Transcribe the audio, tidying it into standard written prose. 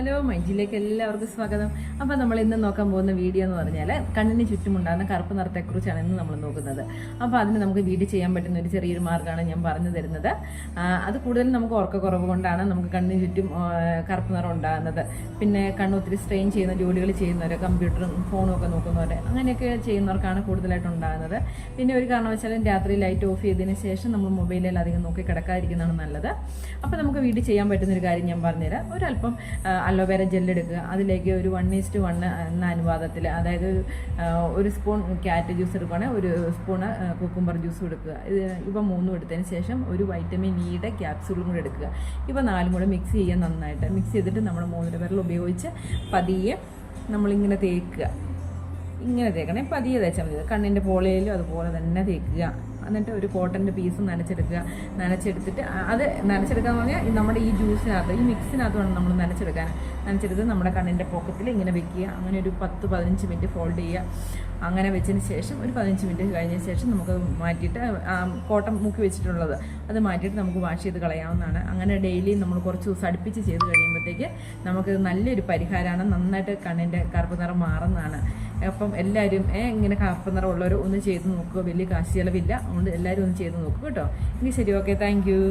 Hello മൈജിയിലേക്ക് എല്ലാവർക്കും സ്വാഗതം. അപ്പോൾ നമ്മൾ ഇന്ന് നോക്കാൻ പോകുന്ന വീഡിയോ എന്ന് പറഞ്ഞാൽ കണ്ണിന് ചുറ്റുമുണ്ടാകുന്ന കറുപ്പ് നിറത്തെക്കുറിച്ചാണ് ഇന്ന് നമ്മൾ നോക്കുന്നത്. അപ്പോൾ അതിന് നമുക്ക് വീഡിയോ ചെയ്യാൻ പറ്റുന്ന ഒരു ചെറിയൊരു മാർഗ്ഗമാണ് ഞാൻ പറഞ്ഞു തരുന്നത്. അത് കൂടുതലും നമുക്ക് ഉറക്കക്കുറവ് കൊണ്ടാണ് നമുക്ക് കണ്ണിന് ചുറ്റും കറുപ്പ് നിറം ഉണ്ടാകുന്നത്. പിന്നെ കണ്ണ് ഒത്തിരി സ്ട്രെയിൻ ചെയ്യുന്ന ജോലികൾ ചെയ്യുന്നവർ, കമ്പ്യൂട്ടറും ഫോണും ഒക്കെ നോക്കുന്നവർ, അങ്ങനെയൊക്കെ ചെയ്യുന്നവർക്കാണ് കൂടുതലായിട്ട് ഉണ്ടാകുന്നത്. പിന്നെ ഒരു കാരണവശാലും രാത്രി ലൈറ്റ് ഓഫ് ചെയ്തതിന് ശേഷം നമ്മൾ മൊബൈലിൽ അധികം നോക്കി കിടക്കാതിരിക്കുന്നതാണ് നല്ലത്. അപ്പോൾ നമുക്ക് വീഡിയോ ചെയ്യാൻ പറ്റുന്നൊരു കാര്യം ഞാൻ പറഞ്ഞുതരാം. ഒരല്പം അലോവേര ജെല്ലെടുക്കുക, അതിലേക്ക് ഒരു 1:1 എന്ന അനുപാതത്തിൽ, അതായത് ഒരു സ്പൂൺ ക്യാരറ്റ് ജ്യൂസ് എടുക്കുകയാണെങ്കിൽ ഒരു സ്പൂണ് കുക്കുംബർ ജ്യൂസും എടുക്കുക. ഇവ മൂന്നും എടുത്തതിന് ശേഷം ഒരു വൈറ്റമിൻ ഇയുടെ ക്യാപ്സ്യൂളും കൂടെ എടുക്കുക. ഇവ നാലും കൂടെ മിക്സ് ചെയ്യുക. നന്നായിട്ട് മിക്സ് ചെയ്തിട്ട് നമ്മൾ മോതിരവിരൽ ഉപയോഗിച്ച് പതിയെ നമ്മളിങ്ങനെ തേക്കുക. ഇങ്ങനെ തേക്കണേ, പതിയെ തേച്ചാൽ മതി. കണ്ണിൻ്റെ പോളയിലും അതുപോലെ തന്നെ തേക്കുക. എന്നിട്ട് ഒരു കോട്ടൻ്റെ പീസ് നനച്ചെടുത്തിട്ട് അത് നനച്ചെടുക്കാന്ന് പറഞ്ഞാൽ നമ്മുടെ ഈ ജ്യൂസിനകത്ത്, ഈ മിക്സിനകത്ത് വേണം നമ്മൾ നനച്ചെടുത്ത് നമ്മുടെ കണ്ണിൻ്റെ പോക്കറ്റിൽ ഇങ്ങനെ വെക്കുക. അങ്ങനെ ഒരു 10-15 മിനിറ്റ് ഫോൾഡ് ചെയ്യുക. അങ്ങനെ വെച്ചതിന് ശേഷം ഒരു 15 മിനിറ്റ് കഴിഞ്ഞ ശേഷം നമുക്ക് മാറ്റിയിട്ട് കോട്ടൺ മുക്കി വെച്ചിട്ടുള്ളത് അത് മാറ്റിയിട്ട് നമുക്ക് വാഷ് ചെയ്ത് കളയാവുന്നതാണ്. അങ്ങനെ ഡെയിലി നമ്മൾ കുറച്ച് ദിവസം അടുപ്പിച്ച് ചെയ്ത് കഴിയുമ്പോഴത്തേക്ക് നമുക്ക് നല്ലൊരു പരിഹാരമാണ്. നന്നായിട്ട് കണ്ണിൻ്റെ കറുപ്പ് നിറം മാറുന്നതാണ്. അപ്പം എല്ലാവരും ഇങ്ങനെ കറുപ്പ് നിറം ഉള്ളവർ ഒന്ന് ചെയ്ത് നോക്കുക. വലിയ കാശ് ചിലവില്ല. അതുകൊണ്ട് എല്ലാവരും ഒന്ന് ചെയ്ത് നോക്കുക കേട്ടോ. എങ്കിൽ ശരി, ഓക്കെ, താങ്ക് യു.